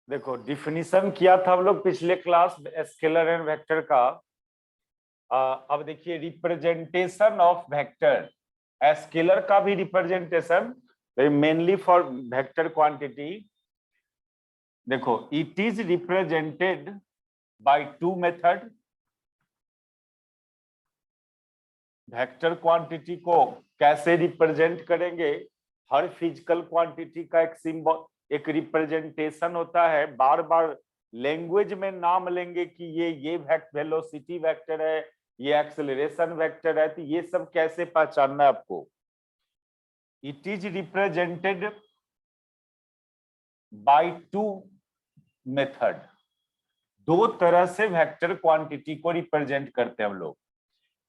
देखो डिफिनीशन किया था हम लोग पिछले क्लास स्केलर एंड वेक्टर का। अब देखिए रिप्रेजेंटेशन ऑफ वेक्टर, स्केलर का भी representation mainly for vector quantity. देखो it is represented by two method. Vector quantity को कैसे रिप्रेजेंट करेंगे? हर फिजिकल क्वांटिटी का एक सिंबल, एक रिप्रेजेंटेशन होता है। बार बार लैंग्वेज में नाम लेंगे कि ये वेलोसिटी वेक्टर है, ये एक्सेलरेशन वेक्टर है, तो ये सब कैसे पहचानना है आपको? It is represented by two method. दो तरह से वेक्टर क्वांटिटी को रिप्रेजेंट करते हैं हम लोग।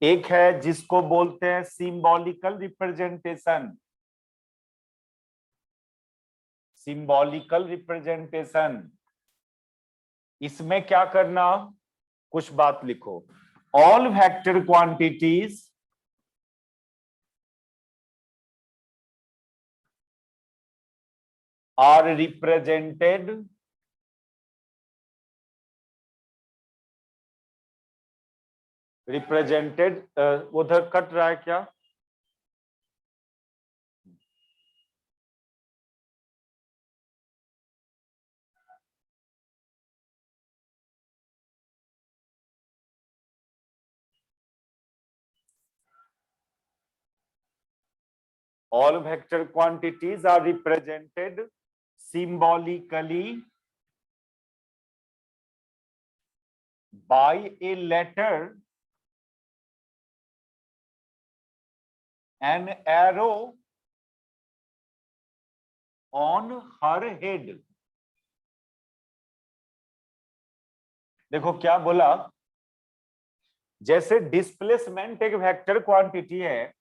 एक है जिसको बोलते हैं सिंबॉलिकल रिप्रेजेंटेशन। सिंबॉलिकल रिप्रेजेंटेशन, इसमें क्या करना, कुछ बात लिखो। All vector quantities are represented उधर कट रहा है क्या? All vector quantities are represented symbolically by a letter, an arrow on her head. देखो क्या बोला, जैसे डिस्प्लेसमेंट एक वेक्टर क्वांटिटी है,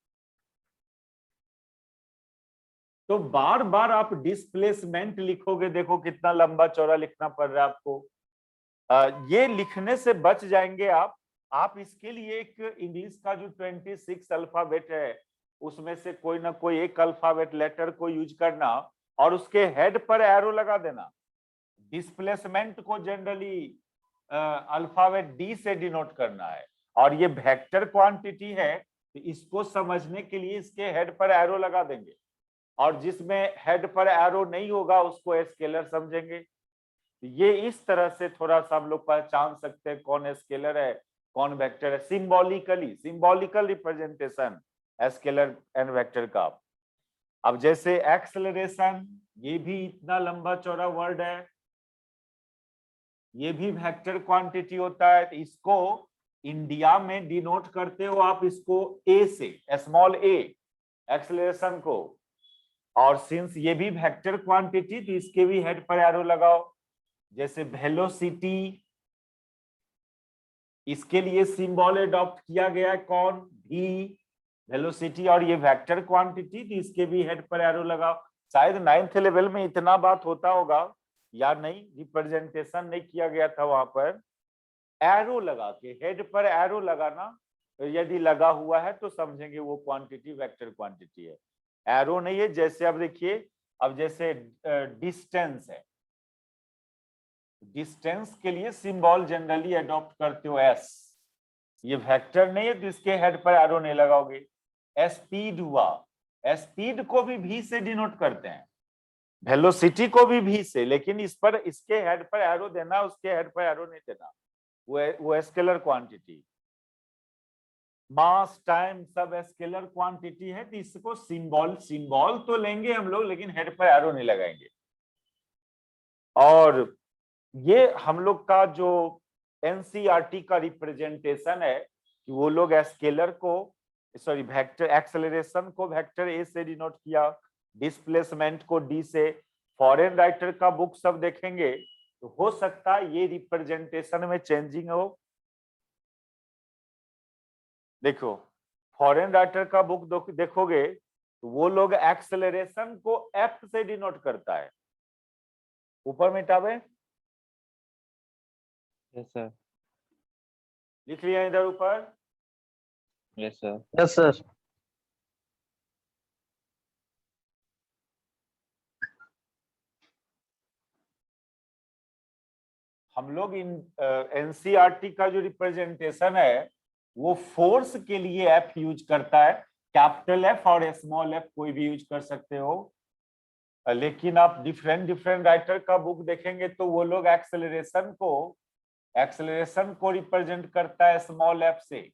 तो बार बार आप डिस्प्लेसमेंट लिखोगे, देखो कितना लंबा चौड़ा लिखना पड़ रहा है आपको। ये लिखने से बच जाएंगे आप इसके लिए एक इंग्लिश का जो 26 अल्फाबेट है, उसमें से कोई ना कोई एक अल्फाबेट लेटर को यूज करना और उसके हेड पर एरो लगा देना। डिस्प्लेसमेंट को जनरली अल्फाबेट डी से डिनोट करना है, और ये वेक्टर क्वांटिटी है, तो इसको समझने के लिए इसके हेड पर एरो लगा देंगे, और जिसमें हेड पर एरो नहीं होगा उसको स्केलर समझेंगे। ये इस तरह से थोड़ा सा हम लोग पहचान सकते हैं कौन स्केलर है कौन वेक्टर है। Symbolically, symbolical representation scalar and vector का। अब जैसे एक्सेलरेशन, ये भी इतना लंबा चौड़ा वर्ड है, ये भी वेक्टर क्वांटिटी होता है। तो इसको इंडिया में डिनोट करते हो आप इसको ए से, स्मॉल ए, एक्सेलरेशन को। और सिंस ये भी वेक्टर क्वांटिटी, तो इसके भी हेड पर एरो लगाओ। जैसे वेलोसिटी, इसके लिए सिंबल अडॉप्ट किया गया है कौन? भी, वेलोसिटी, और ये वेक्टर क्वांटिटी, तो इसके भी हेड पर एरो लगाओ। शायद 9th लेवल में इतना बात होता होगा या नहीं, रिप्रेजेंटेशन नहीं किया गया था वहां पर। एरो लगा के, हेड पर एरो लगाना, यदि लगा हुआ है तो समझेंगे वो क्वांटिटी वेक्टर क्वांटिटी है। एरो नहीं है, जैसे अब देखिए, अब जैसे डिस्टेंस है, डिस्टेंस के लिए सिंबल जनरली अडॉप्ट करते हो एस। ये वेक्टर नहीं है तो इसके हेड पर एरो नहीं लगाओगे। स्पीड हुआ, स्पीड को भी भी से डिनोट करते हैं, वेलोसिटी को भी से, लेकिन इस पर, इसके हेड पर एरो देना, उसके हेड पर एरो नहीं देना, वो स्केलर क्वांटिटी। मास, टाइम सब स्केलर क्वांटिटी है, तो इसको सिंबल तो लेंगे हम लोग, लेकिन हेड पर एरो नहीं लगाएंगे। और ये हम लोग का जो एनसीईआरटी का रिप्रेजेंटेशन है कि वो लोग स्केलर को, सॉरी वेक्टर एक्सेलरेशन को वेक्टर ए से डिनोट किया, डिस्प्लेसमेंट को डी से। फॉरेन राइटर का बुक सब देखेंगे तो हो सकता है ये रिप्रेजेंटेशन में चेंजिंग हो। देखो फॉरेन राइटर का बुक देखोगे तो वो लोग एक्सेलरेशन को एफ से डिनोट करता है। ऊपर मिटावे, यस सर। लिख लिया इधर ऊपर। Yes sir. Yes sir. हम लोग इन एनसीईआरटी का जो रिप्रेजेंटेशन है वो फोर्स के लिए एफ यूज करता है, कैपिटल एफ और स्मॉल एफ कोई भी यूज कर सकते हो। लेकिन आप डिफरेंट डिफरेंट राइटर का बुक देखेंगे तो वो लोग एक्सेलरेशन को रिप्रेजेंट करता है स्मॉल एफ से,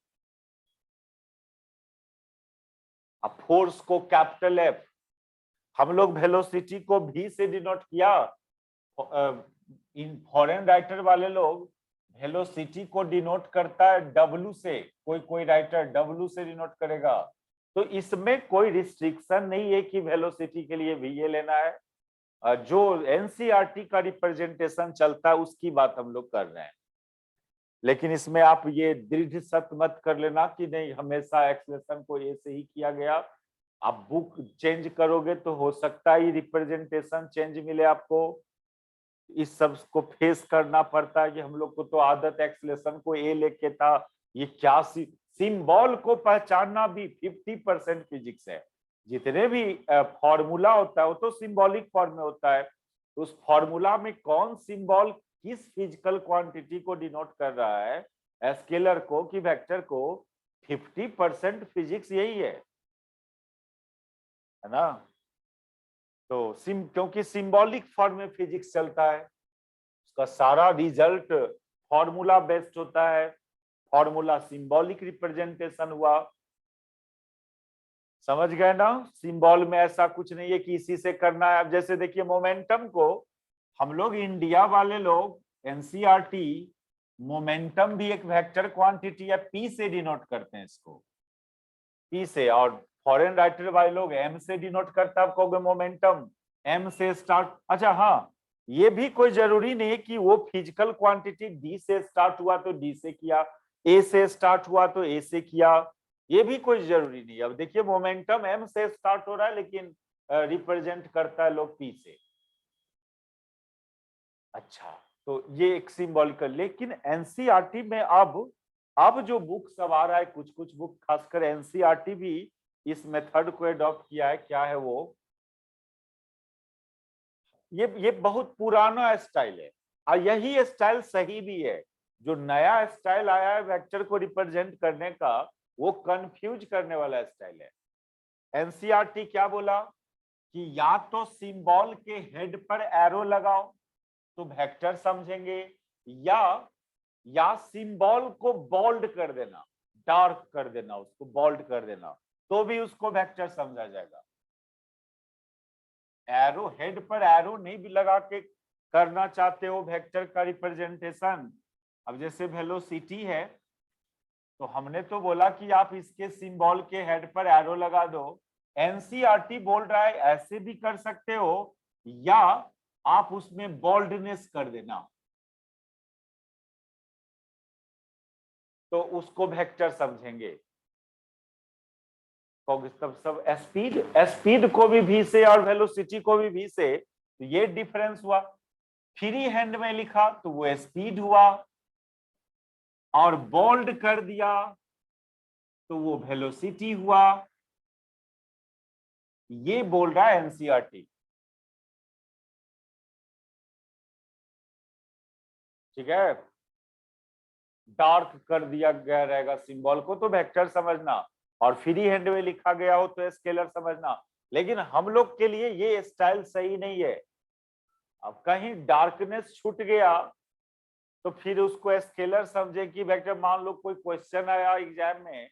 अब फोर्स को कैपिटल एफ। हम लोग वेलोसिटी को भी से डिनोट किया, इन फॉरेन राइटर वाले लोग वेलोसिटी को डिनोट करता है डब्ल्यू से, कोई राइटर डब्ल्यू से डिनोट करेगा। तो इसमें कोई रिस्ट्रिक्शन नहीं है कि वेलोसिटी के लिए भी ये लेना है। जो एनसीईआरटी का रिप्रेजेंटेशन चलता है उसकी बात हम लोग कर रहे हैं। लेकिन इसमें आप ये दृढ़ सत्य मत कर लेना कि नहीं हमेशा एक्सलेशन को ए से ही किया गया। आप बुक चेंज करोगे तो हो सकता है रिप्रेजेंटेशन चेंज मिले आपको। इस सब को फेस करना पड़ता है कि हम लोग को तो आदत एक्सलेशन को ए लेके था, ये क्या सिंबल को पहचानना भी 50% फिजिक्स है। जितने भी फॉर्मूला होता है वो तो सिंबॉलिक फॉर्म में होता है, उस फॉर्मूला में कौन सिंबल किस फिजिकल क्वांटिटी को डिनोट कर रहा है, स्केलर को कि वेक्टर को, 50% फिजिक्स यही है ना। तो क्योंकि सिंबॉलिक फॉर्म में फिजिक्स चलता है, उसका सारा रिजल्ट फॉर्मूला बेस्ड होता है, फॉर्मूला सिंबॉलिक रिप्रेजेंटेशन हुआ। समझ गए ना, सिंबल में ऐसा कुछ नहीं है कि इसी से करना है। अब जैसे देखिए मोमेंटम को हम लोग इंडिया वाले लोग एनसीईआरटी मोमेंटम भी एक वेक्टर क्वांटिटी या पी से डिनोट करते हैं, इसको पी से, और फॉरेन राइटर वाले लोग एम से डिनोट करता है। आप कहोगे मोमेंटम एम से स्टार्ट, अच्छा हाँ, ये भी कोई जरूरी नहीं है कि वो फिजिकल क्वांटिटी डी से स्टार्ट हुआ तो डी से किया, ए से स्टार्ट हुआ तो ए से किया, ये भी कोई जरूरी नहीं है। अब देखिए मोमेंटम एम से स्टार्ट हो रहा है लेकिन रिप्रेजेंट करता है लोग पी से। अच्छा, तो ये एक सिंबॉलिकल। लेकिन एनसीईआरटी में अब जो बुक सब आ रहा है, कुछ कुछ बुक खासकर एनसीईआरटी भी इस मेथड को अडॉप्ट किया है। क्या है वो, ये बहुत पुराना स्टाइल है और यही स्टाइल सही भी है। जो नया स्टाइल आया है वेक्टर को रिप्रेजेंट करने का, वो कंफ्यूज करने वाला स्टाइल है। एनसीईआरटी क्या बोला कि या तो सिंबल के हेड पर एरो लगाओ तो वेक्टर समझेंगे, या सिंबल को बोल्ड कर देना, डार्क कर देना, उसको बोल्ड कर देना, तो भी उसको वेक्टर समझा जाएगा। एरो हेड पर एरो नहीं भी लगा के करना चाहते हो वेक्टर का रिप्रेजेंटेशन, अब जैसे वेलोसिटी है तो हमने तो बोला कि आप इसके सिंबल के हेड पर एरो लगा दो। एनसीईआरटी बोल रहा है ऐसे भी कर सकते हो, या आप उसमें बोल्डनेस कर देना तो उसको वेक्टर समझेंगे। सब स्पीड को भी वी से और वेलोसिटी को भी वी से, तो ये डिफरेंस हुआ। फ्री हैंड में लिखा तो वो स्पीड हुआ, और बोल्ड कर दिया तो वो वेलोसिटी हुआ। ये बोल रहा है एनसीईआरटी, ठीक है। डार्क कर दिया गया रहेगा सिंबल को तो वेक्टर समझना, और फ्री हैंड में लिखा गया हो तो स्केलर समझना। लेकिन हम लोग के लिए ये स्टाइल सही नहीं है। अब कहीं डार्कनेस छूट गया तो फिर उसको स्केलर समझे कि वेक्टर। मान लो कोई क्वेश्चन आया एग्जाम में,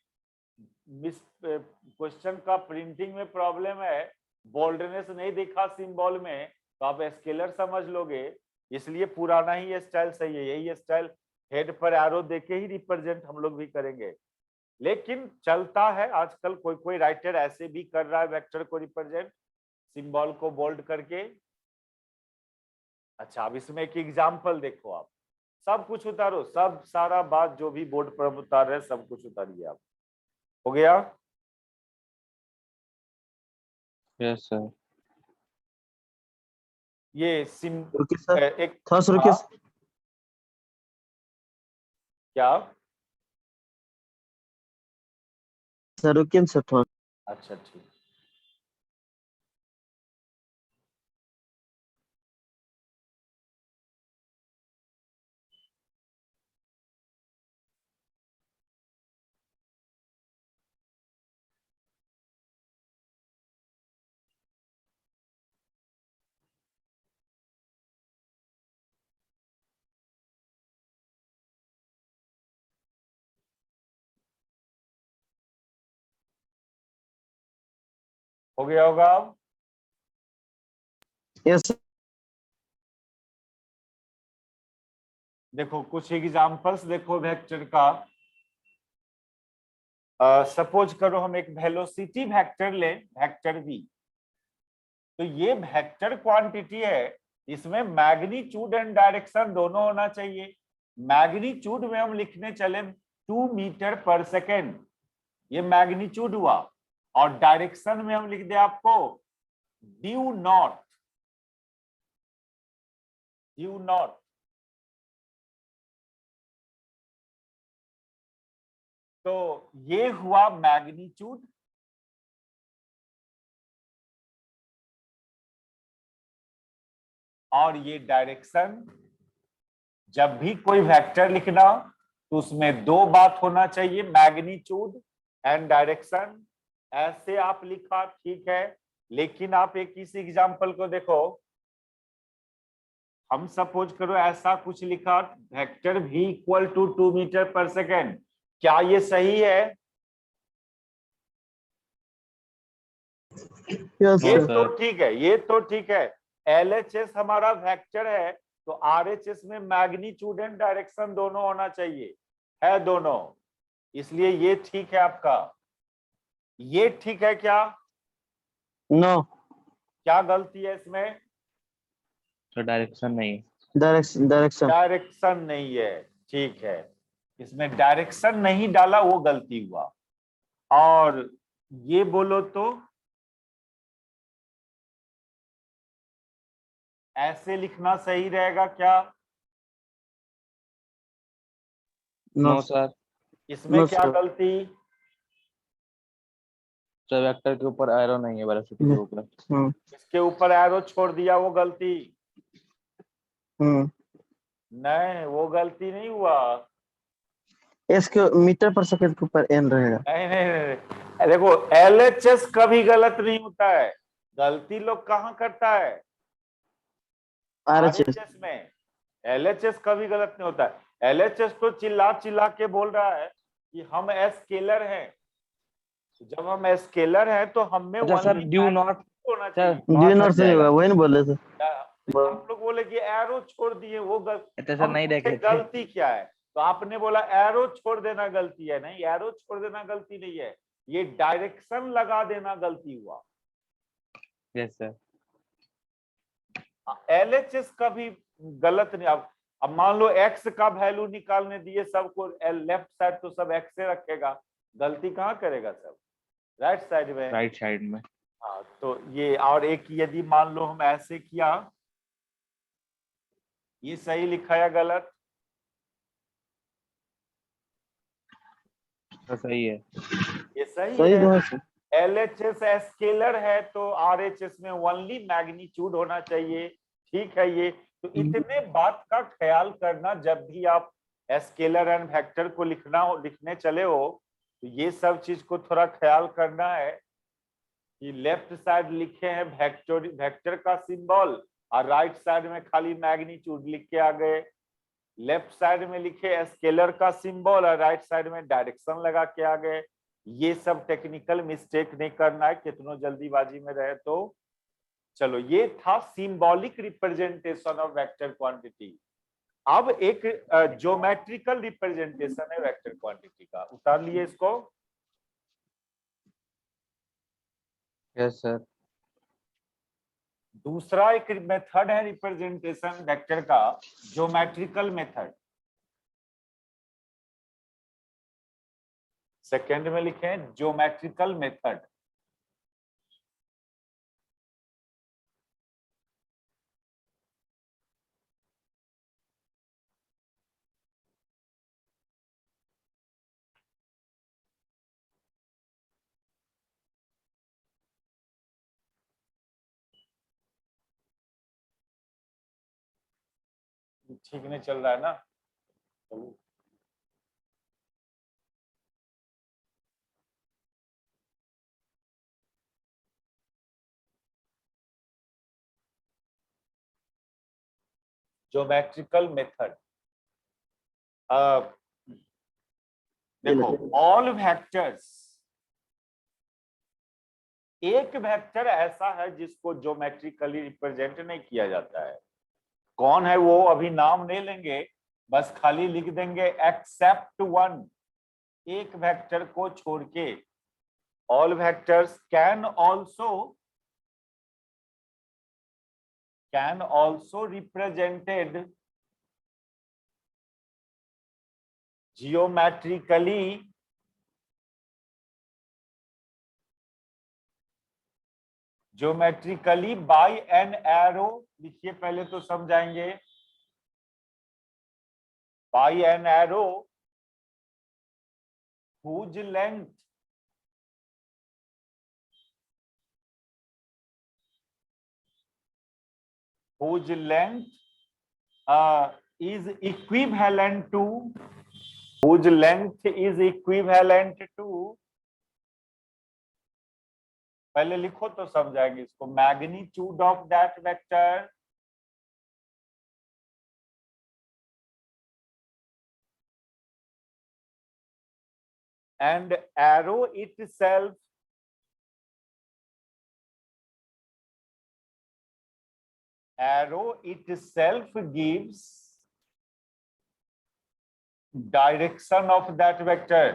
मिस क्वेश्चन का प्रिंटिंग में प्रॉब्लम है, बोल्डनेस नहीं दिखा सिंबल में, तो आप स्केलर समझ लोगे। इसलिए पुराना ही स्टाइल सही है, यही स्टाइल हेड पर एरो देके ही रिप्रेजेंट हम लोग भी करेंगे। लेकिन चलता है आजकल, कोई कोई राइटर ऐसे भी कर रहा है वेक्टर को रिप्रेजेंट सिंबल को बोल्ड करके। अच्छा, अब इसमें एक एग्जाम्पल देखो, आप सब कुछ उतारो, सब सारा बात जो भी बोर्ड पर उतार रहे सब कुछ उतारिए आप। हो गया? Yes sir. ये रुकिए सर, एक, थोड़ा सा रुकिए। हाँ, क्या? सर रुकिए सर थोड़ा। अच्छा ठीक। हो गया होगा अब? Yes sir. देखो कुछ एग्जांपल्स देखो वेक्टर का। सपोज करो हम एक वेलोसिटी वेक्टर ले, वेक्टर v। तो ये वेक्टर क्वांटिटी है, इसमें मैग्नीट्यूड एंड डायरेक्शन दोनों होना चाहिए। मैग्नीट्यूड में हम लिखने चले 2 मीटर पर सेकेंड, ये मैग्नीट्यूड हुआ। और डायरेक्शन में हम लिख दे आपको ड्यू नॉर्थ, ड्यू नॉर्थ। तो ये हुआ मैग्नीट्यूड, और ये डायरेक्शन। जब भी कोई वेक्टर लिखना तो उसमें दो बात होना चाहिए, मैग्नीट्यूड एंड डायरेक्शन। ऐसे आप लिखा ठीक है, लेकिन आप एक इस एग्जांपल को देखो। हम सपोज करो ऐसा कुछ लिखा, vector v equal to 2 metre per second. क्या ये सही है? यस ये सर। तो ठीक है, ये तो ठीक है। LHS हमारा वेक्टर है, तो RHS में मैग्नीट्यूड एंड डायरेक्शन दोनों होना चाहिए, है दोनों। इसलिए ये ठीक है आपका। ये ठीक है क्या? नो, क्या गलती है इसमें? तो डायरेक्शन नहीं है। डायरेक्शन। डायरेक्शन नहीं है, ठीक है। इसमें डायरेक्शन नहीं डाला, वो गलती हुआ। और ये बोलो तो ऐसे लिखना सही रहेगा क्या? No no sir. इसमें नो क्या सर। गलती? सर वेक्टर के ऊपर एरो नहीं है, वेलोसिटी के ऊपर। हम्म इसके ऊपर एरो छोड़ दिया, वो गलती? हम्म। नहीं, वो गलती नहीं हुआ। इसके मीटर पर सेकंड के ऊपर एन रहेगा। नहीं नहीं नहीं, नहीं। देखो LHS कभी गलत नहीं होता है। गलती लोग कहाँ करता है? RHS। RHS में। LHS कभी गलत नहीं होता है। LHS तो चिल्ला चिल्ला के बोल रहा है कि हम स्केलर हैं। जब हम स्केलर हैं तो हमें अच्छा सर, ओनली ड्यू नॉट, होना सर चाहिए। ड्यू नॉट नॉट हट नहीं होगा, जाएगा। वही नहीं बोले थे। आप लोग बोले कि एरो छोड़ दिए, वो अच्छा सर हम नहीं पूछे देखे थे। गलती क्या है, तो आपने बोला एरो छोड़ देना गलती है। नहीं, एरो छोड़ देना गलती नहीं है, ये डायरेक्शन लगा देना गलती हुआ। Yes sir. LHS कभी गलत नहीं। अब मान लो एक्स का वैल्यू निकालने दिए सबको, लेफ्ट साइड तो सब एक्स से रखेगा, गलती कहाँ करेगा? सब राइट साइड में। राइट साइड में। हाँ, तो ये। और एक यदि मान लो हम ऐसे किया, ये सही लिखा या गलत? तो सही है। ये सही सही है। तो है सर। LHS स्केलर है तो RHS में ओनली मैग्नीट्यूड होना चाहिए, ठीक है। ये तो इतने बात का ख्याल करना, जब भी आप स्केलर एंड वेक्टर को लिखने चले हो, तो ये सब चीज को थोड़ा ख्याल करना है कि लेफ्ट साइड लिखे हैं वेक्टर, वेक्टर का सिंबल, और राइट साइड में खाली मैग्नीट्यूड लिख के आ गए। लेफ्ट साइड में लिखे स्केलर का सिंबल और राइट साइड में डायरेक्शन लगा के आ गए। ये सब टेक्निकल मिस्टेक नहीं करना है, कितनों जल्दीबाजी में रहे तो। चलो, ये था symbolic representation of vector quantity. अब एक ज्योमेट्रिकल रिप्रेजेंटेशन है वेक्टर क्वांटिटी का, उतार लिए इसको। Yes sir. दूसरा एक मेथड है रिप्रेजेंटेशन वेक्टर का, ज्योमेट्रिकल मेथड। सेकेंड में लिखे ज्योमेट्रिकल मेथड। ठीक नहीं चल रहा है ना? Geometrical method. देखो, ऑल वेक्टर्स एक वेक्टर ऐसा है जिसको ज्योमेट्रिकली रिप्रेजेंट नहीं किया जाता है। कौन है वो अभी नाम नहीं लेंगे, बस खाली लिख देंगे एक्सेप्ट वन, एक वेक्टर को छोड़ के। All vectors can also represented geometrically by an arrow. लिखिए, पहले तो समझाएंगे। By an arrow whose length is equivalent to पहले लिखो तो समझाएंगे इसको। Magnitude of that vector and arrow itself gives direction of that vector।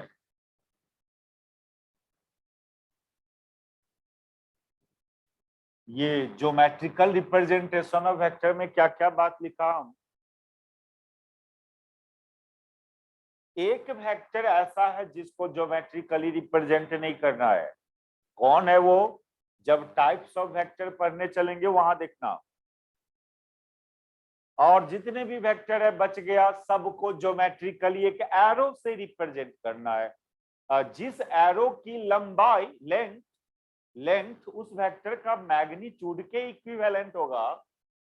ये ज्योमेट्रिकल रिप्रेजेंटेशन ऑफ वेक्टर में क्या क्या बात लिखा हम। एक वेक्टर ऐसा है जिसको ज्योमेट्रिकली रिप्रेजेंट नहीं करना है। कौन है वो? जब टाइप्स ऑफ वेक्टर पढ़ने चलेंगे वहां देखना। और जितने भी वेक्टर है बच गया, सबको ज्योमेट्रिकली एक एरो से रिप्रेजेंट करना है। जिस एरो की लंबाई लेंथ उस वेक्टर का मैग्नीट्यूड के इक्विवेलेंट होगा,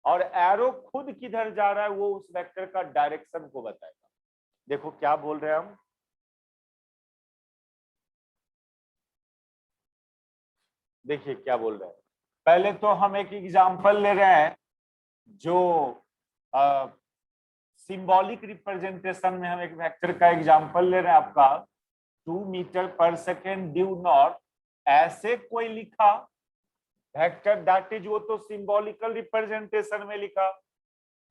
और एरो खुद किधर जा रहा है वो उस वेक्टर का डायरेक्शन को बताएगा। देखो क्या बोल रहे हैं हम। देखिए क्या बोल रहे हैं। पहले तो हम एक एग्जांपल ले रहे हैं जो सिंबॉलिक रिप्रेजेंटेशन में हम एक वेक्टर का एग्जांपल ले रहे हैं आपका 2 metre per second due north. ऐसे कोई लिखा वेक्टर दैट इज, वो तो सिंबॉलिकल रिप्रेजेंटेशन में लिखा।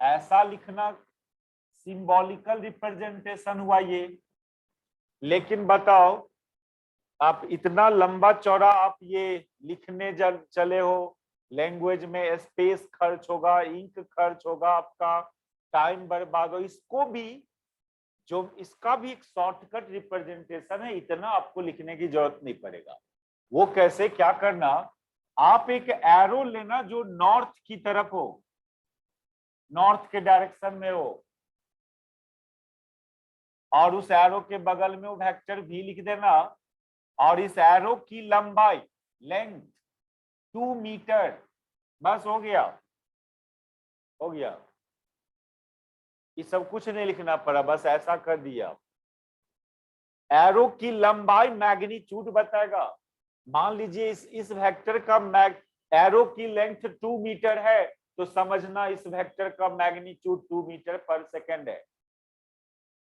ऐसा लिखना सिंबॉलिकल रिप्रेजेंटेशन हुआ ये। लेकिन बताओ, आप इतना लंबा चौड़ा आप ये लिखने चले हो, लैंग्वेज में स्पेस खर्च होगा, इंक खर्च होगा, आपका टाइम बर्बाद हो। इसको भी इसका भी एक शॉर्टकट रिप्रेजेंटेशन है, इतना आपको लिखने की जरूरत नहीं पड़ेगा। वो कैसे, क्या करना, आप एक एरो लेना जो नॉर्थ की तरफ हो, नॉर्थ के डायरेक्शन में हो, और उस एरो के बगल में वो वेक्टर भी लिख देना। और इस एरो की लंबाई लेंथ 2 मीटर, बस हो गया। ये सब कुछ नहीं लिखना पड़ा, बस ऐसा कर दिया। एरो की लंबाई मैग्नीट्यूड बताएगा। मान लीजिए इस वेक्टर का एरो की लेंथ 2 मीटर है, तो समझना इस वेक्टर का मैग्नीट्यूड 2 मीटर पर सेकेंड है।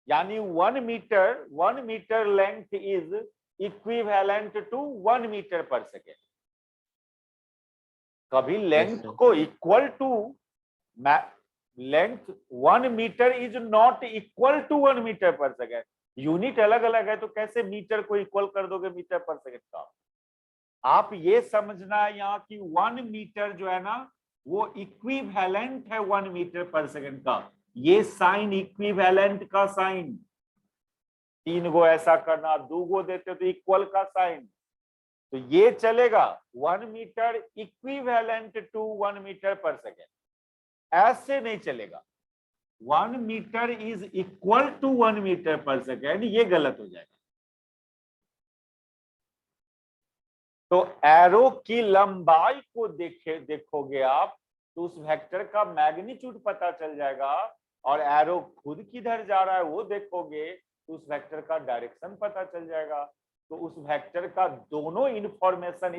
यानी 1 metre length is equivalent to 1 metre per second. कभी लेंथ को equal to length 1 metre is not equal to 1 metre per second. Unit अलग अलग है, तो कैसे मीटर को इक्वल कर दोगे मीटर पर सेकेंड का। आप ये समझना है यहाँ की 1 मीटर जो है ना, वो इक्विवेलेंट है 1 मीटर पर सेकेंड का। ये साइन इक्विवेलेंट का साइन, 3 गो ऐसा करना, 2 गो देते तो इक्वल का साइन, तो ये चलेगा 1 metre equivalent to 1 metre per second. ऐसे नहीं चलेगा 1 metre is equal to 1 metre per second, ये गलत हो जाएगा। तो एरो की लंबाई को देखोगे आप, तो उस वेक्टर का मैग्नीट्यूड पता चल जाएगा। और एरो खुद किधर जा रहा है वो देखोगे, तो उस वेक्टर का डायरेक्शन पता चल जाएगा। तो उस वेक्टर का दोनों इंफॉर्मेशन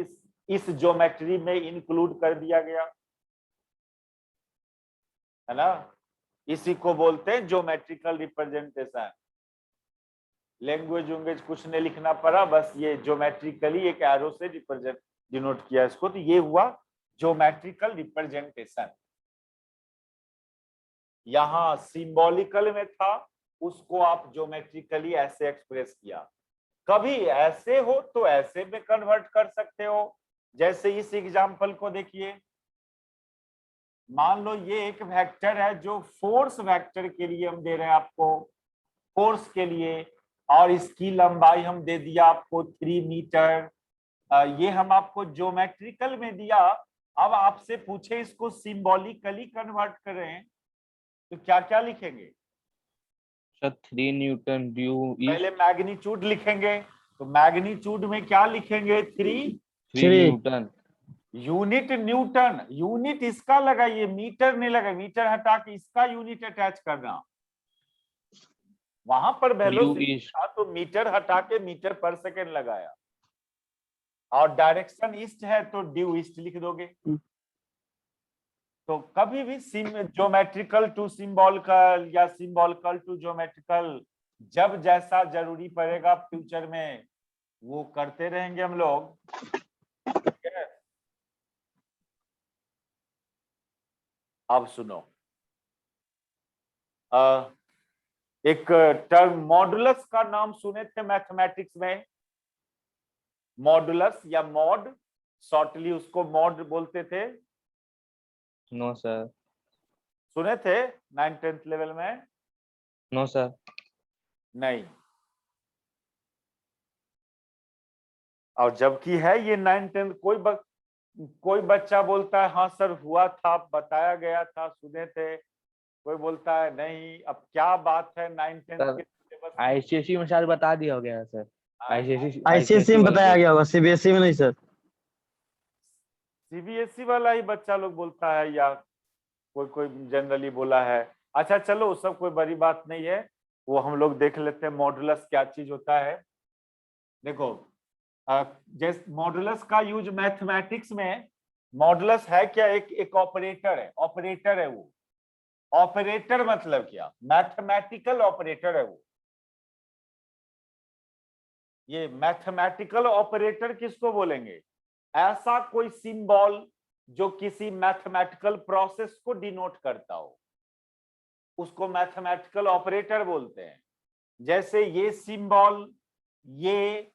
इस ज्योमेट्री में इंक्लूड कर दिया गया है ना। इसी को बोलते हैं ज्योमेट्रिकल रिप्रेजेंटेशन। लैंग्वेज कुछ नहीं लिखना पड़ा, बस ये ज्योमेट्रिकली एक एरो से रिप्रेजेंट डिनोट किया इसको, तो ये हुआ ज्योमेट्रिकल रिप्रेजेंटेशन। यहां सिंबॉलिकल में था, उसको आप ज्योमेट्रिकली ऐसे एक्सप्रेस किया। कभी ऐसे हो तो ऐसे में कन्वर्ट कर सकते हो, जैसे इस एग्जांपल को देखिए। मान लो ये एक वेक्टर है जो फोर्स वेक्टर के लिए हम दे रहे हैं आपको, फोर्स के लिए, और इसकी लंबाई हम दे दिया आपको 3 मीटर। ये हम आपको ज्योमेट्रिकल में दिया। अब आपसे पूछे इसको सिंबॉलिकली कन्वर्ट करें तो क्या क्या लिखेंगे? सर 3 न्यूटन ड्यू पहले मैग्नीट्यूड लिखेंगे, तो मैग्नीट्यूड में क्या लिखेंगे? 3 न्यूटन। यूनिट न्यूटन, यूनिट इसका लगाइए, मीटर नहीं लगा, मीटर हटा के इसका यूनिट अटैच करना। वहां पर वेलोसिटी था तो मीटर हटा के मीटर पर सेकेंड लगाया, और डायरेक्शन ईस्ट है तो ड्यू ईस्ट लिख दोगे। तो कभी भी ज्योमेट्रिकल टू सिंबॉलिकल या सिंबॉलिकल टू ज्योमेट्रिकल, जब जैसा जरूरी पड़ेगा फ्यूचर में वो करते रहेंगे हम लोग। अब सुनो, एक टर्म मॉडुलस का नाम सुने थे मैथमेटिक्स में? मॉडुलस या मॉड, शॉर्टली उसको मॉड बोलते थे। No sir. सुने थे 9th-10th लेवल में? No sir. नहीं। और जबकि है ये 9th-10th, कोई बच्चा बोलता है हाँ सर हुआ था, बताया गया था, सुने थे। कोई बोलता है नहीं। अब क्या बात है 9th-10th के सिलेबस में? आईसीएसई में शायद बता दिया हो गया है सर। आईसीएसई में बताया गया होगा, सीबीएसई में नहीं सर। सीबीएसई वाला ही बच्चा लोग बोलता है, या कोई जनरली बोला है। अच्छा चलो, सब कोई बड़ी बात नहीं है, वो हम लोग देख लेते हैं मॉडुलस क्या चीज होता है। देखो, जैसे मॉडुलस का यूज मैथमेटिक्स में, मॉडुलस है क्या? एक ऑपरेटर है, ऑपरेटर है वो। ऑपरेटर मतलब क्या? मैथमेटिकल ऑपरेटर है वो। ये मैथमेटिकल ऑपरेटर किसको बोलेंगे? ऐसा कोई सिंबल जो किसी मैथमेटिकल प्रोसेस को डिनोट करता हो, उसको मैथमेटिकल ऑपरेटर बोलते हैं। जैसे ये सिंबल, ये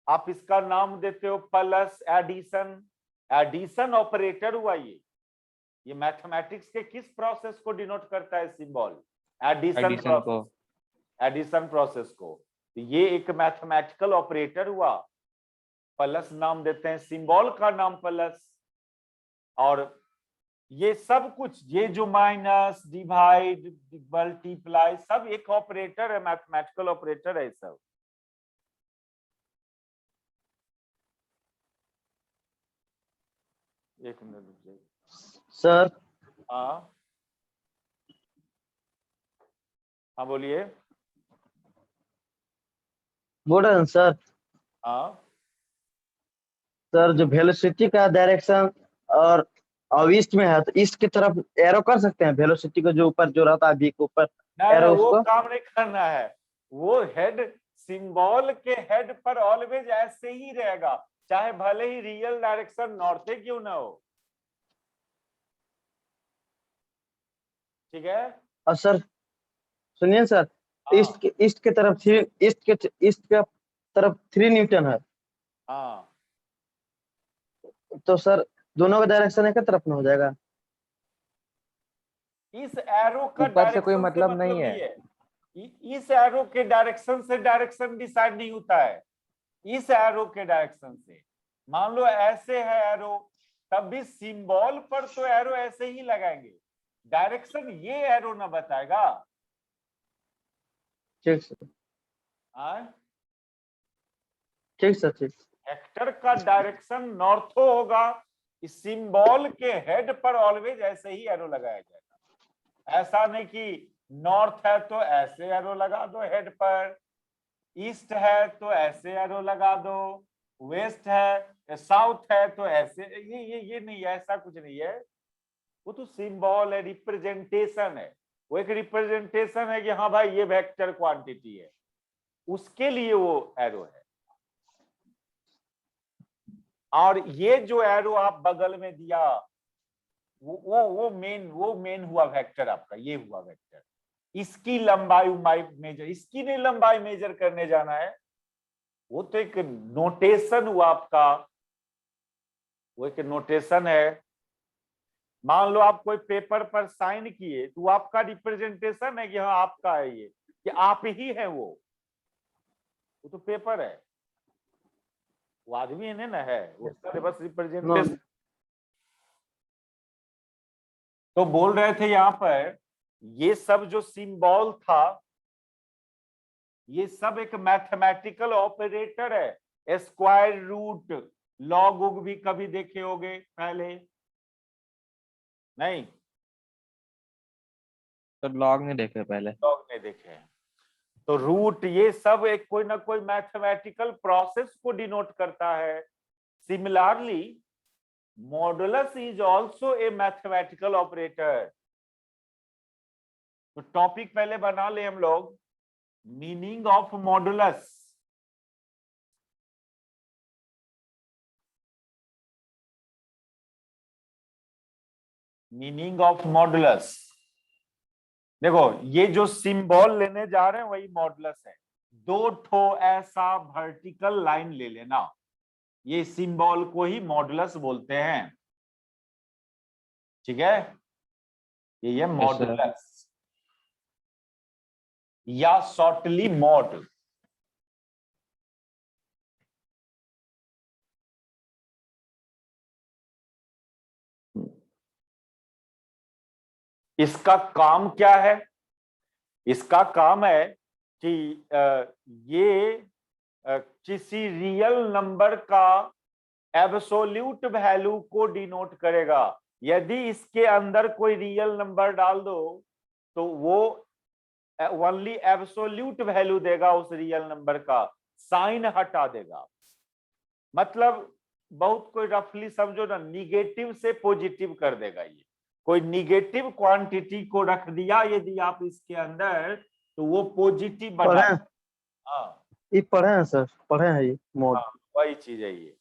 आप इसका नाम देते हो प्लस, एडिशन, एडिशन ऑपरेटर हुआ। ये मैथमेटिक्स के किस प्रोसेस को डिनोट करता है symbol? Addition process, addition process को। तो ये एक मैथमेटिकल ऑपरेटर हुआ, प्लस नाम देते हैं, सिंबल का नाम प्लस। और ये सब कुछ, ये जो माइनस, डिवाइड, मल्टीप्लाई, सब एक ऑपरेटर है, मैथमेटिकल ऑपरेटर है सब। एक मिनट रुक जाइए सर। हाँ हाँ बोलिए। बोल रहे हैं सर। हाँ सर जो वेलोसिटी का डायरेक्शन और अब ईस्ट में है, तो ईस्ट की तरफ एरो कर सकते हैं वेलोसिटी को, जो ऊपर जो रहता है v के ऊपर ना, एरो वो उसको। काम नहीं करना है। वो हेड, सिंबल के हेड पर ऑलवेज ऐसे ही रहेगा, चाहे भले ही रियल डायरेक्शन नॉर्थ क्यों ना हो। ठीक है? और सर सुनिए सर, हाँ ईस्ट के तरफ 3, ईस्ट के तरफ 3 न्यूटन है, हाँ, तो सर दोनों का डायरेक्शन एक ही तरफ में हो जाएगा। इस एरो का ऊपर से कोई डायरेक्शन से मतलब मतलब नहीं है। नहीं है। इस एरो के डायरेक्शन से डायरेक्शन डिसाइड नहीं होता है। इस एरो के डायरेक्शन से, मान लो ऐसे है एरो, तब भी सिंबल पर तो एरो ऐसे ही लगाएंगे, डायरेक्शन ये एरो ना बताएगा। ठीक सर, हाँ, ठीक सर, ठीक। वेक्टर का डायरेक्शन नॉर्थो होगा, इस सिंबल के हेड पर ऑलवेज ऐसे ही एरो लगाया जाएगा। ऐसा नहीं कि नॉर्थ है तो ऐसे एरो लगा दो हेड पर, ईस्ट है तो ऐसे एरो लगा दो, वेस्ट है, साउथ है तो ऐसे। ये नहीं है, ऐसा कुछ नहीं है। वो तो सिंबल है, रिप्रेजेंटेशन है। वो एक रिप्रेजेंटेशन है कि हाँ भाई ये वेक्टर क्वांटिटी है, उसके लिए वो एरो है। और ये जो एरो आप बगल में दिया वो मेन हुआ वेक्टर आपका, ये हुआ वेक्टर। इसकी लंबाई मेजर, इसकी नहीं लंबाई मेजर करने जाना है, वो तो एक नोटेशन हुआ आपका, वो एक नोटेशन है। मान लो आप कोई पेपर पर साइन किए तो आपका रिप्रेजेंटेशन है कि हाँ आपका है ये, कि आप ही है वो तो पेपर है, वो आदमी है ना, है उसका बस रिप्रेजेंटेशन। तो बोल रहे थे यहाँ पर ये सब जो सिंबल था ये सब एक मैथमेटिकल ऑपरेटर है। स्क्वायर रूट, लॉग उग भी कभी देखे होंगे पहले? नहीं, तो लॉग नहीं देखे पहले। लॉग नहीं देखे हैं। तो रूट, ये सब एक कोई ना कोई मैथमेटिकल प्रोसेस को डिनोट करता है। Similarly modulus is also a mathematical operator. तो टॉपिक पहले बना ले हम लोग, meaning of modulus. Meaning of modulus, देखो ये जो सिंबल लेने जा रहे हैं वही मॉडुलस है। दो ठो ऐसा वर्टिकल लाइन ले लेना, ये सिंबल को ही मॉडुलस बोलते हैं। ठीक है, ये मॉडुलस या शॉर्टली मॉड। इसका काम क्या है? इसका काम है कि ये किसी रियल नंबर का एब्सोल्यूट वैल्यू को डिनोट करेगा। यदि इसके अंदर कोई रियल नंबर डाल दो तो वो ओनली एब्सोल्यूट वैल्यू देगा उस रियल नंबर का, साइन हटा देगा। मतलब बहुत कोई रफली समझो ना, निगेटिव से पॉजिटिव कर देगा। ये कोई निगेटिव क्वांटिटी को रख दिया यदि आप इसके अंदर तो वो पॉजिटिव बना। हाँ, ये पढ़े हैं सर, पढ़े हैं ये मोड। हाँ, वही चीज है ये।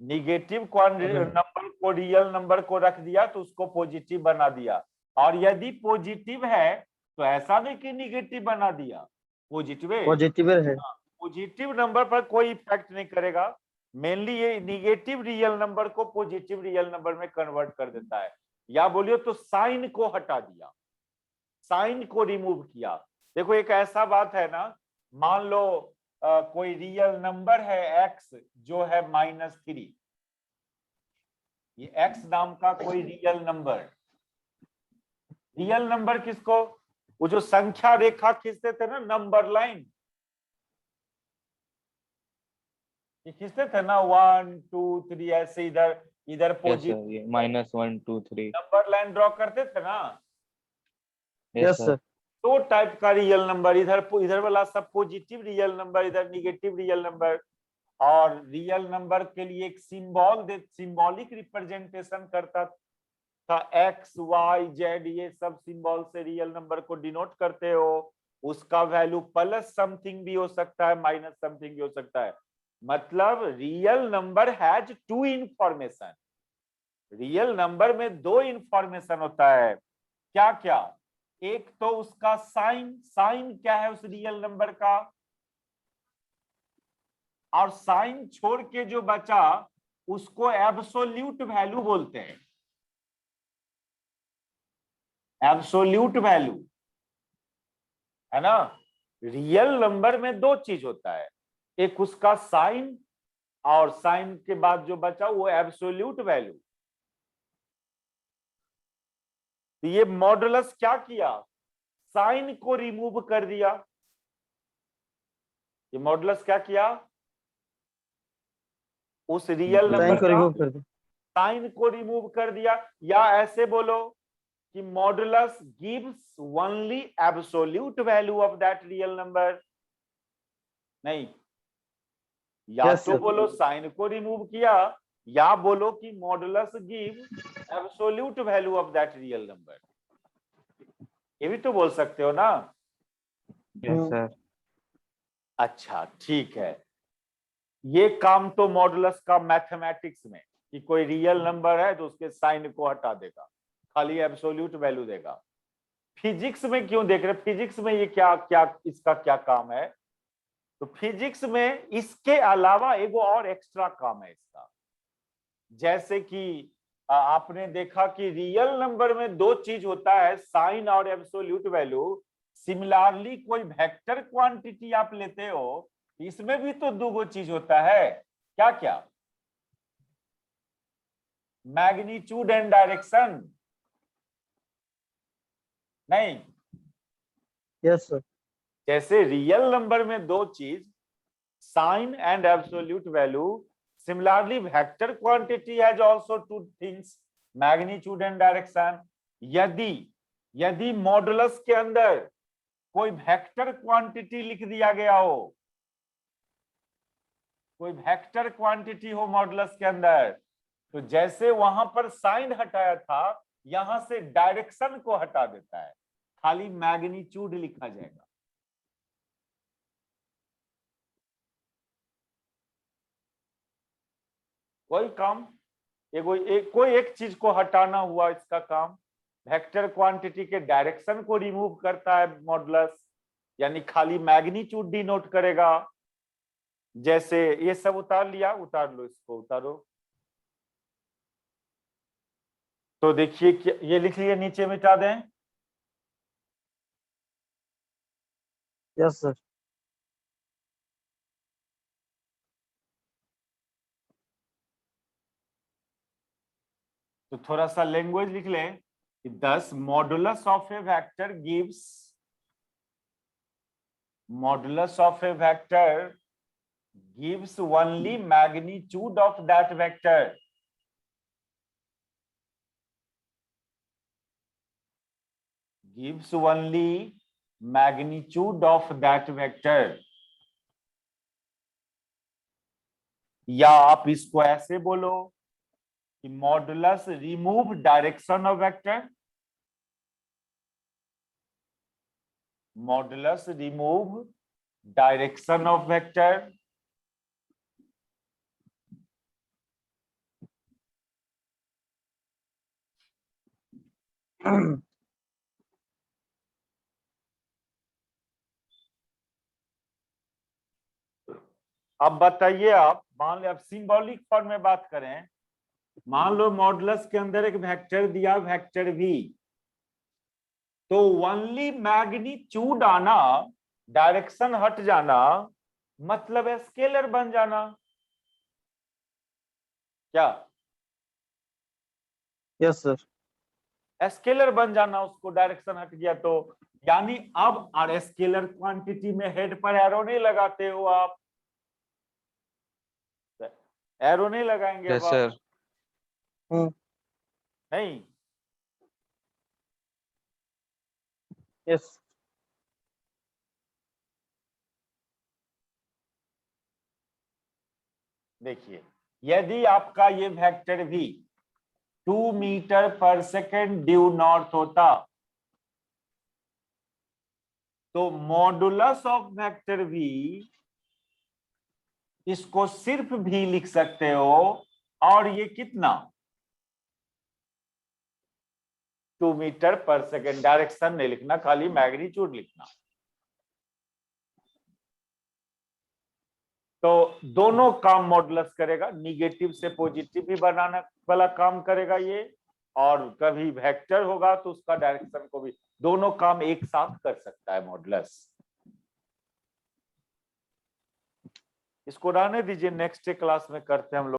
निगेटिव नंबर को, रियल नंबर को रख दिया तो उसको पॉजिटिव बना दिया। और यदि पॉजिटिव है तो ऐसा नहीं कि निगेटिव बना दिया, पॉजिटिव है। पॉजिटिव है। पॉजिटिव नंबर पर कोई इफेक्ट नहीं करेगा। मेनली ये निगेटिव रियल नंबर को पॉजिटिव रियल नंबर में कन्वर्ट कर देता है। या बोलिए तो साइन को हटा दिया, साइन को रिमूव किया। देखो एक ऐसा बात है ना, मान लो कोई रियल नंबर है x जो है -3। ये x नाम का कोई रियल नंबर किसको, वो जो संख्या रेखा खींचते थे ना, नंबर लाइन, ये खींचते थे ना 1 2 3 ऐसे, इधर इधर पॉजिटिव ये -1 2 3 नंबर लाइन ड्रॉ करते थे ना। Yes sir. दो टाइप का रियल नंबर, इधर वाला सब पॉजिटिव रियल नंबर, इधर निगेटिव रियल नंबर। और रियल नंबर के लिए एक सिंबॉलिक रिप्रेजेंटेशन करता था, एक्स वाई जेड, ये सब सिंबल से रियल नंबर को डिनोट करते हो। उसका वैल्यू प्लस समथिंग भी हो सकता है, माइनस समथिंग भी हो सकता है। मतलब real number has two information. Real number में दो इंफॉर्मेशन होता है। क्या क्या? एक तो उसका साइन, साइन क्या है उस रियल नंबर का, और साइन छोड़ के जो बचा उसको एब्सोल्यूट वैल्यू बोलते हैं। एब्सोल्यूट वैल्यू है ना। रियल नंबर में दो चीज होता है, एक उसका साइन, और साइन के बाद जो बचा वो एब्सोल्यूट वैल्यू। तो ये मॉडुलस क्या किया, साइन को रिमूव कर दिया। ये मॉडुलस क्या किया, उस रियल नंबर साइन को का रिमूव कर दो। साइन को रिमूव कर दिया। या ऐसे बोलो कि modulus gives only absolute value of that real number. नहीं, या Yes, तो sir. बोलो साइन को रिमूव किया, या बोलो कि modulus give absolute value of that real number. ये भी तो बोल सकते हो ना। Yes sir. अच्छा ठीक है, ये काम तो मॉडुलस का मैथमेटिक्स में, कि कोई रियल नंबर है तो उसके साइन को हटा देगा, खाली एब्सोल्यूट वैल्यू देगा। फिजिक्स में क्यों देख रहे, फिजिक्स में ये क्या क्या इसका क्या काम है? तो फिजिक्स में इसके अलावा एक और एक्स्ट्रा काम है इसका। जैसे कि आपने देखा कि रियल नंबर में दो चीज होता है, साइन और एब्सोल्यूट वैल्यू। सिमिलरली कोई वेक्टर क्वांटिटी आप लेते हो, इसमें भी तो दो चीज होता है, क्या क्या? मैग्नीट्यूड एंड डायरेक्शन, नहीं? Yes sir. जैसे रियल नंबर में दो चीज, sign and absolute value. Similarly vector quantity has also two things, magnitude and direction. यदि मॉडुलस के अंदर कोई वेक्टर क्वांटिटी लिख दिया गया हो, कोई वेक्टर क्वांटिटी हो मॉडुलस के अंदर, तो जैसे वहां पर साइन हटाया था, यहां से डायरेक्शन को हटा देता है, खाली मैग्नीट्यूड लिखा जाएगा। कोई काम, कोई एक चीज को हटाना हुआ, इसका काम वेक्टर क्वांटिटी के डायरेक्शन को रिमूव करता है मॉडुलस, यानी खाली मैग्नीट्यूड डिनोट करेगा। जैसे ये सब उतार लिया, उतार लो, इसको उतारो। तो देखिए ये लिख लिए, नीचे मिटा दें। Yes sir. तो थोड़ा सा लैंग्वेज लिख लें कि 10 modulus of A vector gives, modulus of A vector gives only magnitude of that vector. Gives only magnitude of that vector. या आप इसको ऐसे बोलो कि modulus remove direction of vector, modulus remove direction of vector. अब बताइए, आप मान लो, अब सिंबॉलिक फॉर्म में बात करें, मान लो मॉडुलस के अंदर एक वेक्टर दिया, वेक्टर v, तो ओनली मैग्नीट्यूड आना, डायरेक्शन हट जाना, मतलब स्केलर बन जाना। क्या? Yes sir. स्केलर बन जाना, उसको डायरेक्शन हट गया तो। यानी अब और स्केलर क्वांटिटी में हेड पर एरो नहीं लगाते हो आप, एरो नहीं लगाएंगे अब यस आप। सर। नहीं, यस। देखिए, यदि आपका ये vector v 2 metre per second due north होता, तो मॉडुलस ऑफ वेक्टर v, इसको सिर्फ भी लिख सकते हो, और ये कितना, 2 मीटर पर सेकेंड। डायरेक्शन नहीं लिखना, खाली मैग्नीट्यूड लिखना। तो दोनों काम मॉडुलस करेगा, निगेटिव से पॉजिटिव भी बनाना वाला काम करेगा ये, और कभी वेक्टर होगा तो उसका डायरेक्शन को भी, दोनों काम एक साथ कर सकता है मॉडुलस। इसको रहने दीजिए, नेक्स्ट क्लास में करते हैं हम लोग।